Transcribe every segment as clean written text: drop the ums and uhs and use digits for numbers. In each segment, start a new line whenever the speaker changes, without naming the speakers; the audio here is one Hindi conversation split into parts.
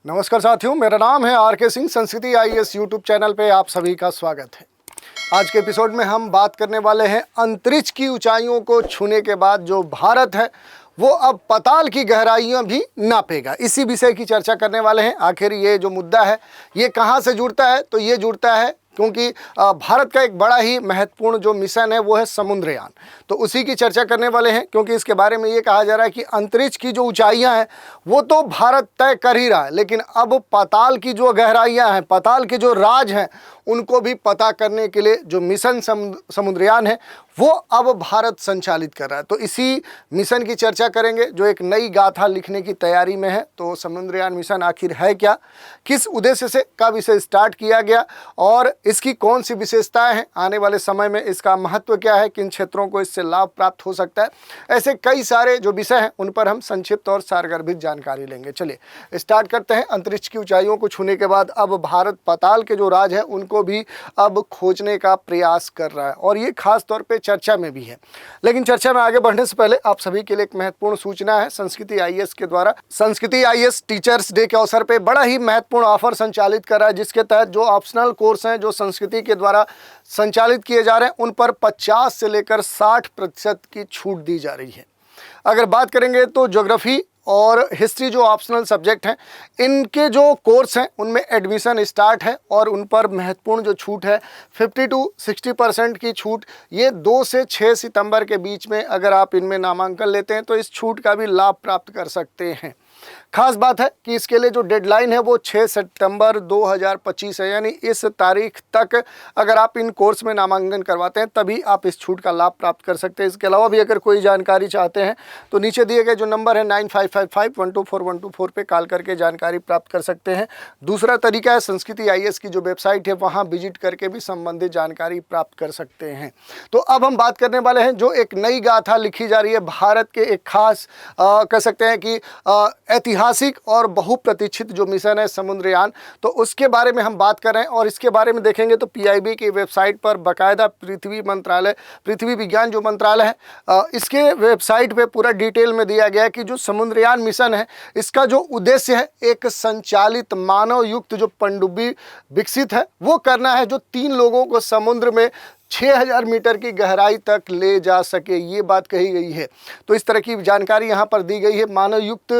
नमस्कार साथियों, मेरा नाम है आर.के. सिंह। संस्कृति आईएएस यूट्यूब चैनल पे आप सभी का स्वागत है। आज के एपिसोड में हम बात करने वाले हैं अंतरिक्ष की ऊंचाइयों को छूने के बाद जो भारत है वो अब पाताल की गहराइयां भी नापेगा। इसी विषय की चर्चा करने वाले हैं। आखिर ये जो मुद्दा है ये कहाँ से जुड़ता है, तो ये जुड़ता है क्योंकि भारत का एक बड़ा ही महत्वपूर्ण जो मिशन है वो है समुद्रयान। तो उसी की चर्चा करने वाले हैं, क्योंकि इसके बारे में ये कहा जा रहा है कि अंतरिक्ष की जो ऊंचाइयां हैं वो तो भारत तय कर ही रहा है, लेकिन अब पाताल की जो गहराइयां हैं, पाताल के जो राज हैं, उनको भी पता करने के लिए जो मिशन समुद्रयान है वो अब भारत संचालित कर रहा है। तो इसी मिशन की चर्चा करेंगे जो एक नई गाथा लिखने की तैयारी में है। तो समुद्रयान मिशन आखिर है क्या, किस उद्देश्य से कब इसे स्टार्ट किया गया और इसकी कौन सी विशेषताएं हैं, आने वाले समय में इसका महत्व क्या है, किन क्षेत्रों को इससे लाभ प्राप्त हो सकता है, ऐसे कई सारे जो विषय हैं उन पर हम संक्षिप्त और सारगर्भित जानकारी लेंगे। चलिए स्टार्ट करते हैं। अंतरिक्ष की ऊंचाइयों को छूने के बाद अब भारत पाताल के जो राज है उनको भी अब खोजने का प्रयास कर रहा है और ये खास तौर पे चर्चा में भी है। लेकिन चर्चा में आगे बढ़ने से पहले आप सभी के लिए एक महत्वपूर्ण सूचना है। संस्कृति आईएएस के द्वारा संस्कृति आईएएस टीचर्स डे के अवसर पे बड़ा ही महत्वपूर्ण ऑफर संचालित कर रहा है, जिसके तहत जो ऑप्शनल कोर्स हैं जो संस्कृति के द्वारा संचालित किए जा रहे हैं उन पर 50 से लेकर 60% की छूट दी जा रही है। अगर बात करेंगे तो ज्योग्राफी और हिस्ट्री जो ऑप्शनल सब्जेक्ट हैं, इनके जो कोर्स हैं उनमें एडमिशन स्टार्ट है और उन पर महत्वपूर्ण जो छूट है 50 to 60% की छूट। ये 2 से 6 सितंबर के बीच में अगर आप इनमें नामांकन लेते हैं तो इस छूट का भी लाभ प्राप्त कर सकते हैं। खास बात है कि इसके लिए जो डेडलाइन है वो 6 सितंबर 2025 है, यानी इस तारीख तक अगर आप इन कोर्स में नामांकन करवाते हैं तभी आप इस छूट का लाभ प्राप्त कर सकते हैं। इसके अलावा भी अगर कोई जानकारी चाहते हैं तो नीचे दिए गए जो नंबर है 9555124124 पे कॉल करके जानकारी प्राप्त कर सकते हैं। दूसरा तरीका है संस्कृति आईएएस की जो वेबसाइट है वहाँ विजिट करके भी संबंधित जानकारी प्राप्त कर सकते हैं। तो अब हम बात करने वाले हैं जो एक नई गाथा लिखी जा रही है भारत के एक खास कह सकते हैं कि ऐतिहासिक और बहुप्रतीक्षित जो मिशन है समुद्रयान, तो उसके बारे में हम बात कर रहे हैं। और इसके बारे में देखेंगे तो पीआईबी की वेबसाइट पर बाकायदा पृथ्वी विज्ञान जो मंत्रालय है इसके वेबसाइट पे पूरा डिटेल में दिया गया है कि जो समुद्रयान मिशन है इसका जो उद्देश्य है एक संचालित मानव युक्त जो पनडुब्बी विकसित है वो करना है, जो 3 लोगों को समुद्र में 6000 मीटर की गहराई तक ले जा सके, ये बात कही गई है। तो इस तरह की जानकारी यहाँ पर दी गई है। मानव युक्त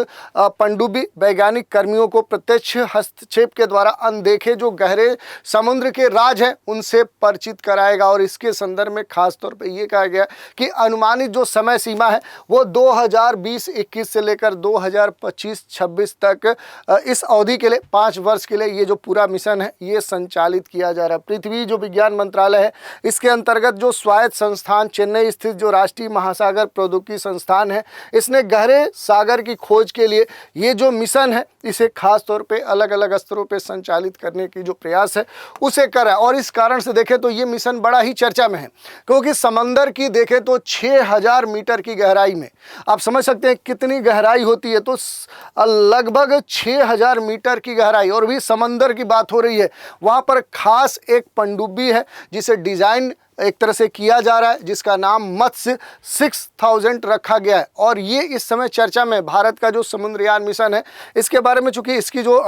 पनडुब्बी वैज्ञानिक कर्मियों को प्रत्यक्ष हस्तक्षेप के द्वारा अनदेखे जो गहरे समुद्र के राज हैं उनसे परिचित कराएगा। और इसके संदर्भ में खास तौर पे ये कहा गया कि अनुमानित जो समय सीमा है वो 2020-21 से लेकर 2025-26 तक इस अवधि के लिए 5 वर्ष के लिए ये जो पूरा मिशन है ये संचालित किया जा रहा है। पृथ्वी जो विज्ञान मंत्रालय है इसके अंतर्गत जो स्वायत्त संस्थान चेन्नई स्थित जो राष्ट्रीय महासागर प्रौद्योगिकी संस्थान है, इसने गहरे सागर की खोज के लिए ये जो मिशन है इसे खास तौर पे अलग अलग स्तरों पे संचालित करने की जो प्रयास है उसे कर रहा है। और इस कारण से देखें तो ये मिशन बड़ा ही चर्चा में है, क्योंकि समंदर की देखें तो 6000 मीटर की गहराई में आप समझ सकते हैं कितनी गहराई होती है। तो लगभग 6000 मीटर की गहराई और भी समंदर की बात हो रही है। वहाँ पर खास एक पनडुब्बी है जिसे डिजाइन एक तरह से किया जा रहा है, जिसका नाम मत्स्य 6000 रखा गया है। और ये इस समय चर्चा में भारत का जो समुद्रयान मिशन है इसके बारे में, चूंकि इसकी जो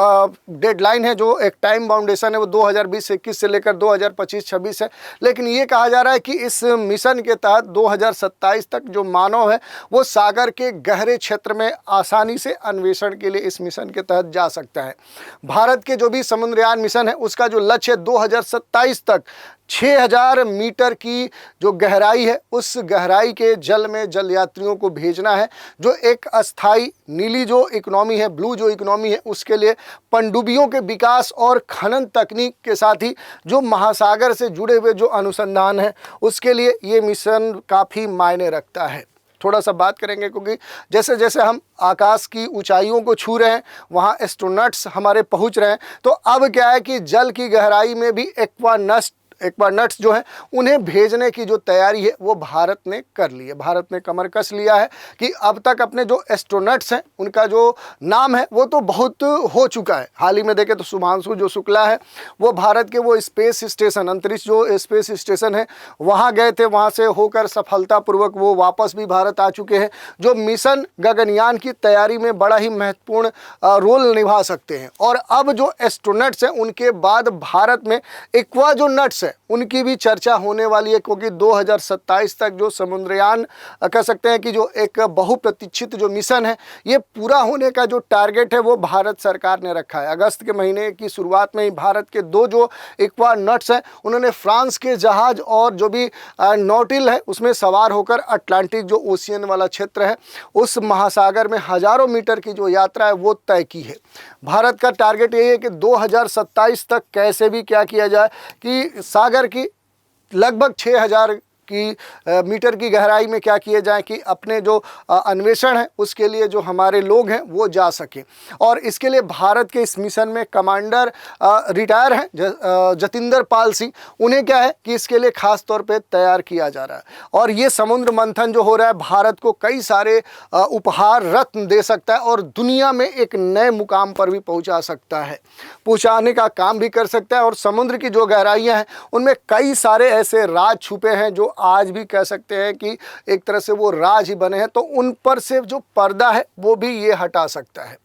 डेडलाइन है जो एक टाइम बाउंडेशन है वो 2020-21 से लेकर 2025-26 है, लेकिन ये कहा जा रहा है कि इस मिशन के तहत 2027 तक जो मानव है वो सागर के गहरे क्षेत्र में आसानी से अन्वेषण के लिए इस मिशन के तहत जा सकता है। भारत के जो भी समुद्रयान मिशन है उसका जो लक्ष्य है 2027 तक 6000 मीटर की जो गहराई है उस गहराई के जल में जल यात्रियों को भेजना है, जो एक अस्थाई नीली जो इकोनॉमी है, ब्लू जो इकोनॉमी है, उसके लिए पनडुब्बियों के विकास और खनन तकनीक के साथ ही जो महासागर से जुड़े हुए जो अनुसंधान है उसके लिए ये मिशन काफ़ी मायने रखता है। थोड़ा सा बात करेंगे क्योंकि जैसे जैसे हम आकाश की ऊंचाइयों को छू रहे हैं वहाँ एस्ट्रोनॉट्स हमारे पहुँच रहे हैं। तो अब क्या है कि जल की गहराई में भी एक्वानस्ट एक बार नट्स जो है उन्हें भेजने की जो तैयारी है वो भारत ने कर ली है। भारत ने कमर कस लिया है कि अब तक अपने जो एस्ट्रोनट्स हैं उनका जो नाम है वो तो बहुत हो चुका है। हाल ही में देखें तो शुभांशु जो शुक्ला है वो भारत के वो स्पेस स्टेशन, अंतरिक्ष जो स्पेस स्टेशन है वहाँ गए थे, वहाँ से होकर सफलतापूर्वक वो वापस भी भारत आ चुके हैं, जो मिशन गगनयान की तैयारी में बड़ा ही महत्वपूर्ण रोल निभा सकते हैं। और अब जो एस्ट्रोनट्स हैं उनके बाद भारत में एक्वा जो नट्स है उनकी भी चर्चा होने वाली है, क्योंकि 2027 तक जो समुद्रयान कह सकते हैं कि जो एक बहुप्रतीक्षित जो मिशन है ये पूरा होने का जो टारगेट है वो भारत सरकार ने रखा है। अगस्त के महीने की शुरुआत में ही भारत के दो जो एक्वा नट्स हैं उन्होंने फ्रांस के जहाज और जो भी नौटिल है उसमें सवार होकर अटलांटिक जो ओशियन वाला क्षेत्र है उस महासागर में हजारों मीटर की जो यात्रा है वो तय की है। भारत का टारगेट यही है कि 2027 तक कैसे भी क्या किया जाए कि सागर की लगभग 6000 की मीटर की गहराई में क्या किए जाए कि अपने जो अन्वेषण है उसके लिए जो हमारे लोग हैं वो जा सकें। और इसके लिए भारत के इस मिशन में कमांडर रिटायर हैं जतिंदर पाल सिंह, उन्हें क्या है कि इसके लिए खास तौर पे तैयार किया जा रहा है। और ये समुद्र मंथन जो हो रहा है भारत को कई सारे उपहार रत्न दे सकता है और दुनिया में एक नए मुकाम पर भी पहुंचा सकता है, पहुंचाने का काम भी कर सकता है। और समुद्र की जो गहराइयाँ हैं उनमें कई सारे ऐसे राज छुपे हैं जो आज भी कह सकते हैं कि एक तरह से वो राज ही बने हैं, तो उन पर से जो पर्दा है वो भी ये हटा सकता है।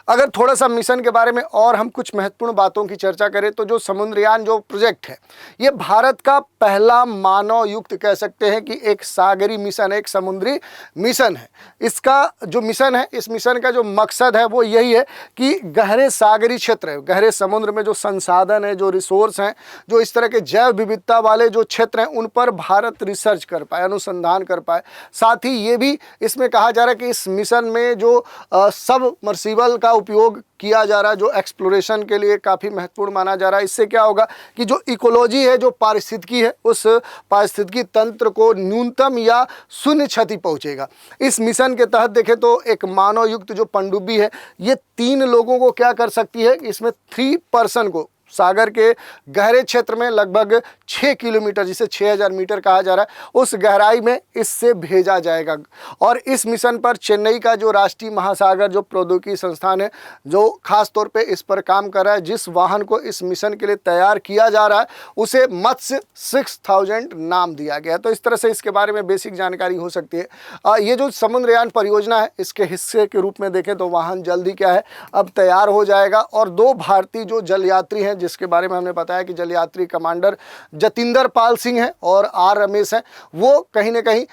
अगर थोड़ा सा मिशन के बारे में और हम कुछ महत्वपूर्ण बातों की चर्चा करें तो जो समुद्रयान जो प्रोजेक्ट है ये भारत का पहला मानव युक्त कह सकते हैं कि एक सागरी मिशन है, एक समुद्री मिशन है। इसका जो मिशन है, इस मिशन का जो मकसद है वो यही है कि गहरे सागरी क्षेत्र है, गहरे समुद्र में जो संसाधन है, जो रिसोर्स हैं, जो इस तरह के जैव विविधता वाले जो क्षेत्र हैं उन पर भारत रिसर्च कर पाए, अनुसंधान कर पाए। साथ ही ये भी इसमें कहा जा रहा है कि इस मिशन में जो सबमर्सिबल का उपयोग किया जा रहा है, जो एक्सप्लोरेशन के लिए काफ़ी महत्वपूर्ण माना जा रहा है। इससे क्या होगा कि जो इकोलॉजी है, जो पारिस्थितिकी है, उस पारिस्थितिकी तंत्र को न्यूनतम या शून्य क्षति पहुंचेगा। इस मिशन के तहत देखें तो एक मानव युक्त जो पनडुब्बी है ये 3 लोगों को क्या कर सकती है, इसमें 3 पर्सन को सागर के गहरे क्षेत्र में लगभग 6 किलोमीटर, जिसे 6000 मीटर कहा जा रहा है, उस गहराई में इससे भेजा जाएगा। और इस मिशन पर चेन्नई का जो राष्ट्रीय महासागर जो प्रौद्योगिकी संस्थान है जो खास तौर पे इस पर काम कर रहा है, जिस वाहन को इस मिशन के लिए तैयार किया जा रहा है उसे मत्स्य 6000 नाम दिया गया है। तो इस तरह से इसके बारे में बेसिक जानकारी हो सकती है। ये जो समुद्रयान परियोजना है इसके हिस्से के रूप में देखें तो वाहन जल्दी क्या है अब तैयार हो जाएगा। और 2 भारतीय जो जल यात्री हैं जिसके बारे में हमने बताया कि जल यात्री कमांडर जतिंदर पाल सिंह हैं और आर रमेश हैं, वो कहीं ना कहीं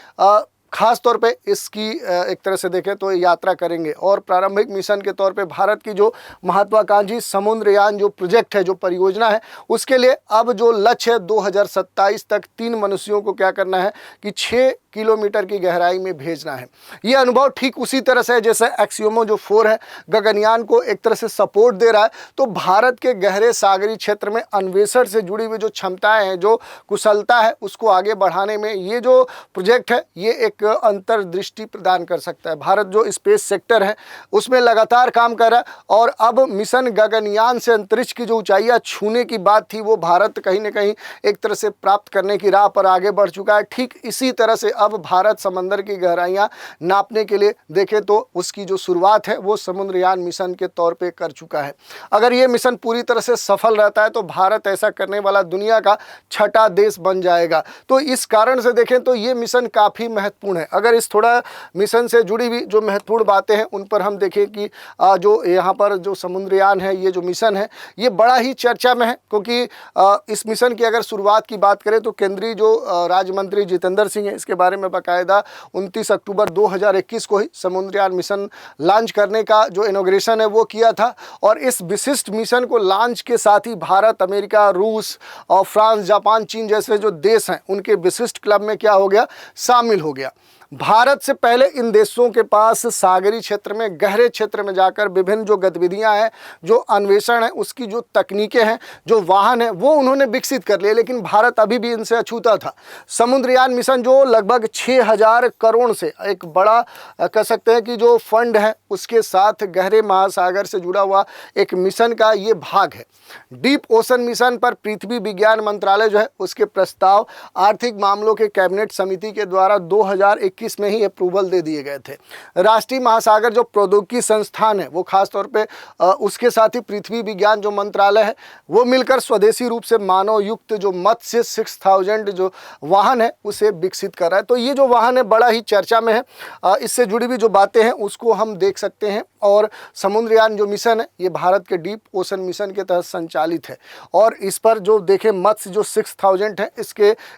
खास तौर पे इसकी एक तरह से देखें तो यात्रा करेंगे। और प्रारंभिक मिशन के तौर पे भारत की जो महत्वाकांक्षी समुद्रयान जो प्रोजेक्ट है, जो परियोजना है, उसके लिए अब जो लक्ष्य है 2027 तक 3 मनुष्यों को क्या करना है कि 6 किलोमीटर की गहराई में भेजना है। ये अनुभव ठीक उसी तरह से है जैसे एक्सियोमो जो 4 है गगनयान को एक तरह से सपोर्ट दे रहा है। तो भारत के गहरे सागरी क्षेत्र में अन्वेषण से जुड़ी हुई जो क्षमताएं हैं, जो कुशलता है, उसको आगे बढ़ाने में ये जो प्रोजेक्ट है ये एक अंतर्दृष्टि प्रदान कर सकता है। भारत जो स्पेस सेक्टर है उसमें लगातार काम कर रहा है और अब मिशन गगनयान से अंतरिक्ष की जो ऊंचाइयां छूने की बात थी वो भारत कहीं ना कहीं एक तरह से प्राप्त करने की राह पर आगे बढ़ चुका है। ठीक इसी तरह से अब भारत समंदर की गहराइयां नापने के लिए देखें तो उसकी जो शुरुआत है वो समुद्रयान मिशन के तौर पे कर चुका है। अगर ये मिशन पूरी तरह से सफल रहता है तो भारत ऐसा करने वाला दुनिया का 6ठा देश बन जाएगा। तो इस कारण से देखें तो ये मिशन काफ़ी महत्वपूर्ण है। अगर इस थोड़ा मिशन से जुड़ी हुई जो महत्वपूर्ण बातें हैं उन पर हम देखें कि जो यहाँ पर जो समुद्रयान है, ये जो मिशन है ये बड़ा ही चर्चा में है, क्योंकि इस मिशन की अगर शुरुआत की बात करें तो केंद्रीय जो राज्य मंत्री जितेंद्र सिंह है इसके बारे में बाकायदा 29 अक्टूबर 2021 को ही समुद्रयान मिशन लॉन्च करने का जो इनॉग्रेशन है वो किया था। और इस विशिष्ट मिशन को लॉन्च के साथ ही भारत, अमेरिका, रूस और फ्रांस, जापान, चीन जैसे जो देश हैं उनके विशिष्ट क्लब में क्या हो गया, शामिल हो गया। भारत से पहले इन देशों के पास सागरीय क्षेत्र में, गहरे क्षेत्र में जाकर विभिन्न जो गतिविधियां हैं, जो अन्वेषण है, उसकी जो तकनीकें हैं, जो वाहन है, वो उन्होंने विकसित कर लिए, लेकिन भारत अभी भी इनसे अछूता था। समुद्रयान मिशन जो लगभग 6000 करोड़ से एक बड़ा कह सकते हैं कि जो फंड है, उसके साथ गहरे महासागर से जुड़ा हुआ एक मिशन का ये भाग है। डीप ओशन मिशन पर पृथ्वी विज्ञान मंत्रालय जो है, उसके प्रस्ताव आर्थिक मामलों के कैबिनेट समिति के द्वारा 2021 में ही अप्रूवल दे दिए गए थे। राष्ट्रीय महासागर जो प्रौद्योगिकी संस्थान है, वो खासतौर पे उसके साथ ही पृथ्वी विज्ञान जो मंत्रालय है, वो मिलकर स्वदेशी रूप से मानव युक्त जो मत्स्य 6000 जो वाहन है, उसे विकसित कर रहा है। तो ये जो वाहन है बड़ा ही चर्चा में है। इससे जुड़ी हुई जो बातें हैं उसको हम देख सकते हैं। और समुद्रयान जो मिशन है, ये भारत के डीप ओशन मिशन के तहत संचालित है। और इस पर जो देखें मत्स्य जो 6000 है,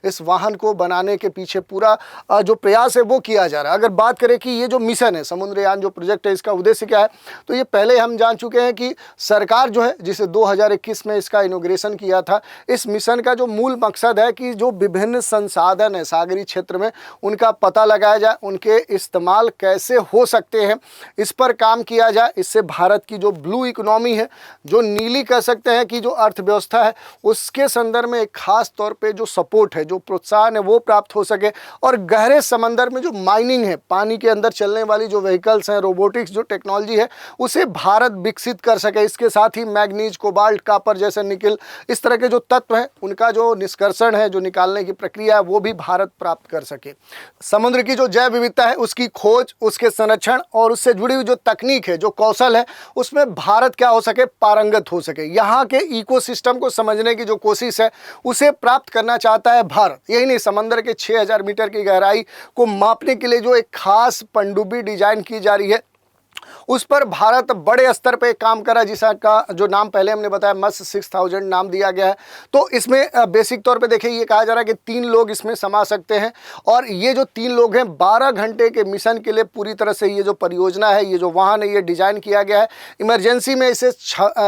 इस वाहन को बनाने के पीछे पूरा जो प्रयास है वो किया जा रहा है। अगर बात करें कि ये जो मिशन है, समुद्रयान जो प्रोजेक्ट है, इसका उद्देश्य क्या है, तो ये पहले हम जान चुके हैं कि सरकार जो है, जिसे 2021 में इसका इनॉग्रेशन किया था, इस मिशन का जो मूल मकसद है कि जो विभिन्न संसाधन है सागरीय क्षेत्र में, उनका पता लगाया जाए, उनके इस्तेमाल कैसे हो सकते हैं, इस पर काम किया जाए। इससे भारत की जो ब्लू इकोनॉमी है, जो नीली कह सकते हैं कि जो अर्थव्यवस्था है, उसके संदर्भ में एक खास तौर पे जो सपोर्ट है, जो प्रोत्साहन है, वो प्राप्त हो सके। और गहरे समंदर में जो माइनिंग है, पानी के अंदर चलने वाली जो व्हीकल्स हैं, रोबोटिक्स जो टेक्नोलॉजी है, उसे भारत विकसित कर सके। इसके साथ ही मैग्नीज, कोबाल्ट, कापर जैसे निकल, इस तरह के जो तत्व हैं, उनका जो निष्कर्षण है, जो निकालने की प्रक्रिया है, वो भी भारत प्राप्त कर सके। समुद्र की जो जैव विविधता है, उसकी खोज, उसके संरक्षण और उससे जुड़ी हुई जो तकनीक है, जो कौशल है, उसमें भारत क्या हो सके, पारंगत हो सके। यहाँ के इकोसिस्टम को समझने की जो कोशिश है, उसे प्राप्त करना चाहता है भारत। यही नहीं, समंदर के 6000 मीटर की गहराई को मापने के लिए जो एक खास पनडुब्बी डिजाइन की जा रही है, उस पर भारत बड़े स्तर पे काम करा, जिसका जो नाम पहले हमने बताया मत्स्य 6000 नाम दिया गया है। तो इसमें बेसिक तौर पे देखिए, ये कहा जा रहा है कि 3 लोग इसमें समा सकते हैं। और ये जो 3 लोग हैं, 12 घंटे के मिशन के लिए पूरी तरह से ये जो परियोजना है, ये जो वाहन है, ये डिजाइन किया गया है। इमरजेंसी में इसे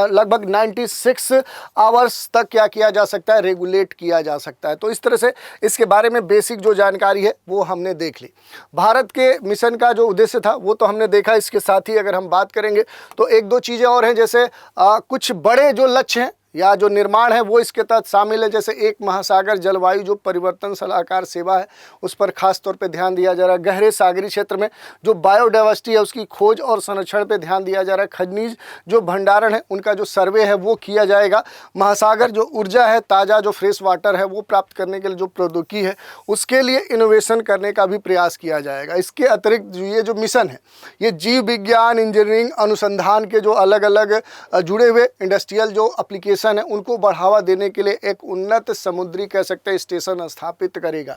लगभग 96 आवर्स तक क्या किया जा सकता है, रेगुलेट किया जा सकता है। तो इस तरह से इसके बारे में बेसिक जो जानकारी है वो हमने देख ली। भारत के मिशन का जो उद्देश्य था वो तो हमने देखा। इसके साथ ही अगर हम बात करेंगे तो 1-2 चीज़ें और हैं, जैसे कुछ बड़े जो लक्ष्य हैं या जो निर्माण है वो इसके तहत शामिल है। जैसे एक महासागर जलवायु जो परिवर्तन सलाहकार सेवा है, उस पर खास तौर पे ध्यान दिया जा रहा है। गहरे सागरीय क्षेत्र में जो बायोडाइवर्सिटी है, उसकी खोज और संरक्षण पे ध्यान दिया जा रहा है। खनिज जो भंडारण है, उनका जो सर्वे है वो किया जाएगा। महासागर जो ऊर्जा है, ताज़ा जो फ्रेश वाटर है, वो प्राप्त करने के लिए जो प्रौद्योगिकी है, उसके लिए इनोवेशन करने का भी प्रयास किया जाएगा। इसके अतिरिक्त ये जो मिशन है, ये जीव विज्ञान, इंजीनियरिंग, अनुसंधान के जो अलग अलग जुड़े हुए इंडस्ट्रियल जो एप्लीकेशन है, उनको बढ़ावा देने के लिए एक उन्नत समुद्री कह सकते हैं स्टेशन स्थापित करेगा,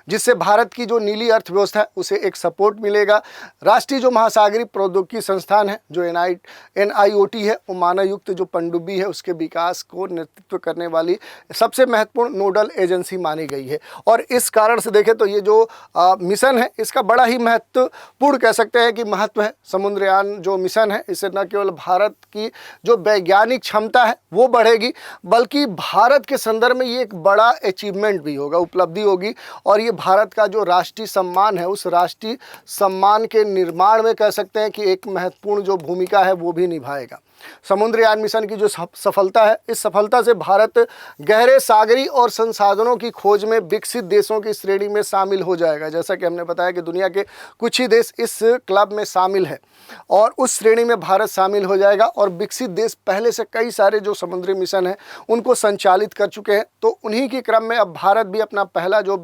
जिससे भारत की जो नीली अर्थव्यवस्था है उसे एक सपोर्ट मिलेगा। राष्ट्रीय जो महासागरीय प्रौद्योगिकी संस्थान है, जो NIOT है, वो मानव युक्त जो पनडुब्बी है, उसके विकास को नेतृत्व करने वाली सबसे महत्वपूर्ण नोडल एजेंसी मानी गई है। और इस कारण से देखें तो ये जो मिशन है, इसका बड़ा ही महत्वपूर्ण कह सकते हैं कि महत्व है। समुद्रयान जो मिशन है, इससे न केवल भारत की जो वैज्ञानिक क्षमता है वो बढ़ेगी, बल्कि भारत के संदर्भ में ये एक बड़ा अचीवमेंट भी होगा, उपलब्धि होगी। और ये भारत का जो राष्ट्रीय सम्मान है, उस राष्ट्रीय सम्मान के निर्माण में कह सकते हैं कि एक महत्वपूर्ण जो भूमिका है वो भी निभाएगा। समुद्रयान मिशन की जो सफलता है, इस सफलता से भारत गहरे सागरीय और संसाधनों की खोज में विकसित देशों की श्रेणी में शामिल हो जाएगा। जैसा कि हमने बताया कि दुनिया के कुछ ही देश इस क्लब में शामिल है और उस श्रेणी में भारत शामिल हो जाएगा। और विकसित देश पहले से कई सारे जो समुद्री मिशन है उनको संचालित कर चुके हैं, तो उन्हीं के क्रम में अब भारत भी अपना पहला जो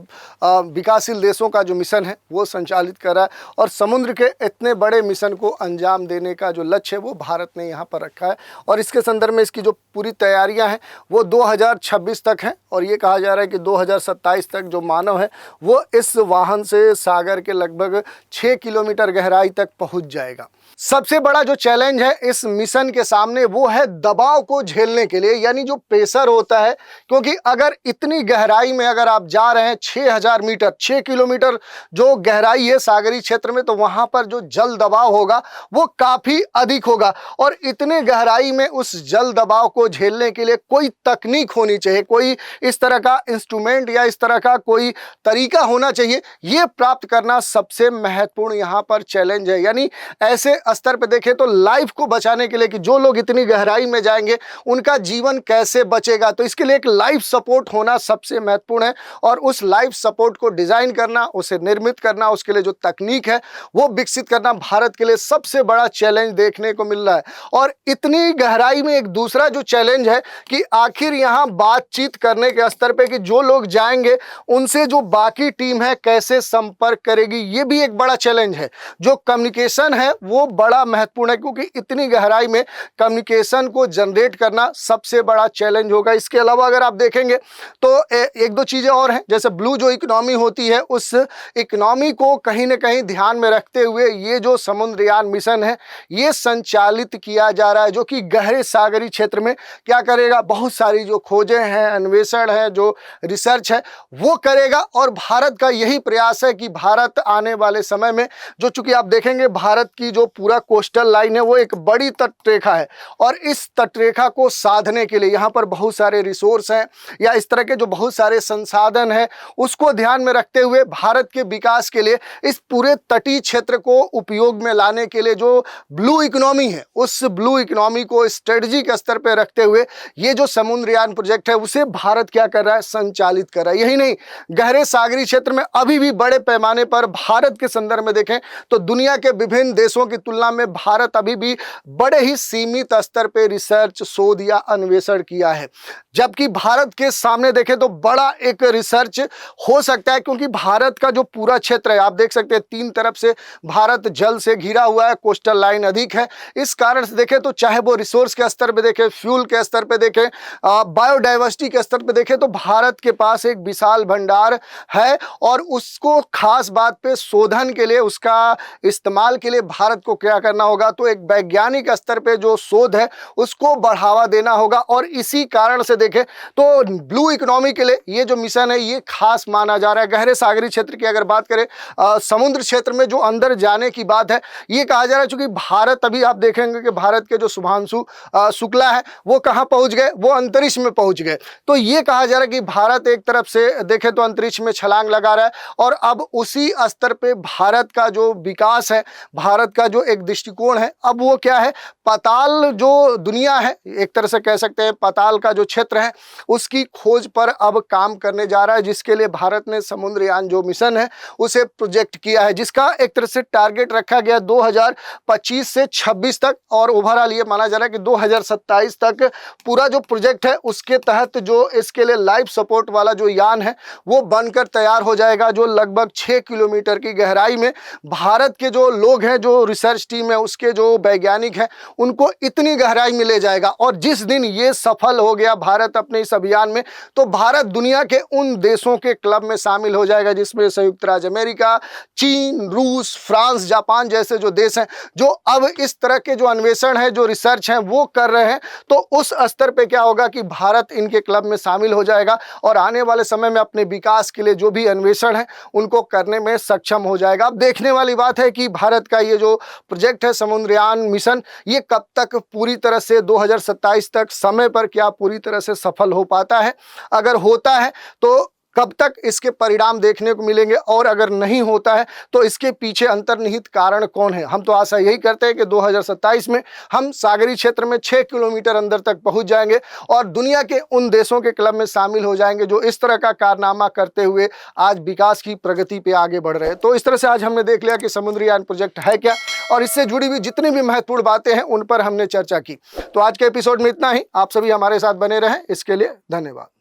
विकासशील देशों का जो मिशन है वो संचालित कर रहा है। और समुद्र के इतने बड़े मिशन को अंजाम देने का जो लक्ष्य है वो भारत ने यहाँ पर रखा है। और इसके संदर्भ में इसकी जो पूरी तैयारियां हैं वो 2026 तक हैं। और ये कहा जा रहा है कि 2027 तक जो मानव है वो इस वाहन से सागर के लगभग 6 किलोमीटर गहराई तक पहुंच जाएगा। सबसे बड़ा जो चैलेंज है इस मिशन के सामने वो है दबाव को झेलने के लिए, यानी जो प्रेशर होता है। क्योंकि अगर इतनी गहराई में अगर आप जा रहे हैं 6000 मीटर, 6 किलोमीटर जो गहराई है सागरीय क्षेत्र में, तो वहां पर जो जल दबाव होगा वो काफी अधिक होगा। और इतने गहराई में उस जल दबाव को झेलने के लिए कोई तकनीक होनी चाहिए, कोई इस तरह का इंस्ट्रूमेंट या इस तरह का कोई तरीका होना चाहिए, ये प्राप्त करना सबसे महत्वपूर्ण यहाँ पर चैलेंज है। यानी ऐसे स्तर पर देखें तो लाइफ को बचाने के लिए कि जो लोग इतनी गहराई में जाएंगे उनका जीवन कैसे बचेगा, तो इसके लिए एक लाइफ सपोर्ट होना सबसे महत्वपूर्ण है। और उस लाइफ सपोर्ट को डिजाइन करना, उसे निर्मित करना, उसके लिए जो तकनीक है वो विकसित करना भारत के लिए सबसे बड़ा चैलेंज देखने को मिल रहा है। और इतनी गहराई में एक दूसरा जो चैलेंज है कि आखिर यहां बातचीत करने के स्तर पे कि जो लोग जाएंगे उनसे जो बाकी टीम है कैसे संपर्क करेगी, ये भी एक बड़ा चैलेंज है। जो कम्युनिकेशन है वो बड़ा महत्वपूर्ण है, क्योंकि इतनी गहराई में कम्युनिकेशन को जनरेट करना सबसे बड़ा चैलेंज होगा। इसके अलावा अगर आप देखेंगे तो एक दो चीजें और हैं, जैसे ब्लू जो इकोनॉमी होती है उस इकोनॉमी को कहीं ना कहीं ध्यान में रखते हुए ये जो समुद्रयान मिशन है ये संचालित किया जा रहा है, जो कि गहरे सागरी क्षेत्र में क्या करेगा, बहुत सारी जो खोजें हैं, अन्वेषण है, जो रिसर्च है वो करेगा। और भारत का यही प्रयास है कि भारत आने वाले समय में जो, चूंकि आप देखेंगे भारत की जो पूरा कोस्टल लाइन है वो एक बड़ी तटरेखा है, और इस तटरेखा को साधने के लिए यहाँ पर बहुत सारे रिसोर्स हैं या इस तरह के जो बहुत सारे संसाधन हैं उसको ध्यान में रखते हुए भारत के विकास के लिए इस पूरे तटीय क्षेत्र को उपयोग में लाने के लिए जो ब्लू इकोनॉमी है उस ब्लू इकोनॉमी को स्ट्रेटजिक स्तर पर रखते हुए ये जो समुद्रयान प्रोजेक्ट है उसे भारत क्या कर रहा है, संचालित कर रहा है। यही नहीं, गहरे सागरी क्षेत्र में अभी भी बड़े पैमाने पर भारत के संदर्भ में देखें तो दुनिया के विभिन्न देशों की तुलना में भारत अभी भी बड़े ही सीमित स्तर पर रिसर्च, शोध या अन्वेषण किया है। जबकि भारत के सामने देखें तो बड़ा एक रिसर्च हो सकता है, क्योंकि भारत का जो पूरा क्षेत्र है आप देख सकते हैं तीन तरफ से भारत जल से घिरा हुआ है, कोस्टल लाइन अधिक है। इस कारण से देखें तो चाहे वो रिसोर्स के स्तर पे देखें, फ्यूल के स्तर पे देखें, बायोडाइवर्सिटी के स्तर पे देखें तो भारत के पास एक विशाल भंडार है। और उसको खास बात पे शोधन के लिए, उसका इस्तेमाल के लिए भारत को क्या करना होगा, तो एक वैज्ञानिक स्तर पे जो शोध है उसको बढ़ावा देना होगा। और इसी कारण से देखें तो ब्लू इकोनॉमी के लिए ये जो मिशन है ये खास माना जा रहा है। गहरे सागरी क्षेत्र की अगर बात करें, समुद्र क्षेत्र में जो अंदर जाने की बात है, ये कहा जा रहा है क्योंकि भारत, अभी आप देखेंगे कि भारत के जो शुभांशु शुक्ला है वो कहाँ पहुंच गए, वो अंतरिक्ष में पहुंच गए। तो ये कहा जा रहा है कि भारत एक तरफ से देखें तो अंतरिक्ष में छलांग लगा रहा है, और अब उसी स्तर पे भारत का जो विकास है, भारत का जो एक दृष्टिकोण है, अब वो क्या है, पाताल जो दुनिया है, एक तरह से कह सकते हैं पाताल का जो क्षेत्र है उसकी खोज पर अब काम करने जा रहा है, जिसके लिए भारत ने समुद्रयान जो मिशन है उसे प्रोजेक्ट किया है, जिसका एक तरह से टारगेट रखा गया 2025 से 26 तक, और ओवरऑल ये माना जा रहा है कि 2027 तक पूरा जो प्रोजेक्ट है उसके तहत जो इसके लिए लाइफ सपोर्ट वाला जो यान है वो बनकर तैयार हो जाएगा, जो लगभग 6 किलोमीटर की गहराई में भारत के जो लोग हैं, जो रिसर्च टीम है, उसके जो वैज्ञानिक हैं, उनको इतनी गहराई में ले जाएगा। और जिस दिन ये सफल हो गया भारत अपने इस अभियान में, तो भारत दुनिया के उन देशों के क्लब में शामिल हो जाएगा जिसमें संयुक्त राज्य अमेरिका, चीन, रूस, फ्रांस, जापान जैसे जो देश हैं जो अब इस तरह के जो अन्वेषण है, जो रिसर्च है वो कर रहे हैं। तो उस स्तर पे क्या होगा कि भारत इनके क्लब में शामिल हो जाएगा और आने वाले समय में अपने विकास के लिए जो भी अन्वेषण है उनको करने में सक्षम हो जाएगा। अब देखने वाली बात है कि भारत का ये जो प्रोजेक्ट है समुद्रयान मिशन, ये कब तक पूरी तरह से 2027 तक समय पर क्या पूरी तरह से सफल हो पाता है। अगर होता है तो कब तक इसके परिणाम देखने को मिलेंगे, और अगर नहीं होता है तो इसके पीछे अंतर्निहित कारण कौन है। हम तो आशा यही करते हैं कि 2027 में हम सागरी क्षेत्र में 6 किलोमीटर अंदर तक पहुंच जाएंगे और दुनिया के उन देशों के क्लब में शामिल हो जाएंगे जो इस तरह का कारनामा करते हुए आज विकास की प्रगति पे आगे बढ़ रहे हैं। तो इस तरह से आज हमने देख लिया कि समुद्रयान प्रोजेक्ट है क्या, और इससे जुड़ी हुई जितनी भी महत्वपूर्ण बातें हैं उन पर हमने चर्चा की। तो आज के एपिसोड में इतना ही। आप सभी हमारे साथ बने रहें, इसके लिए धन्यवाद।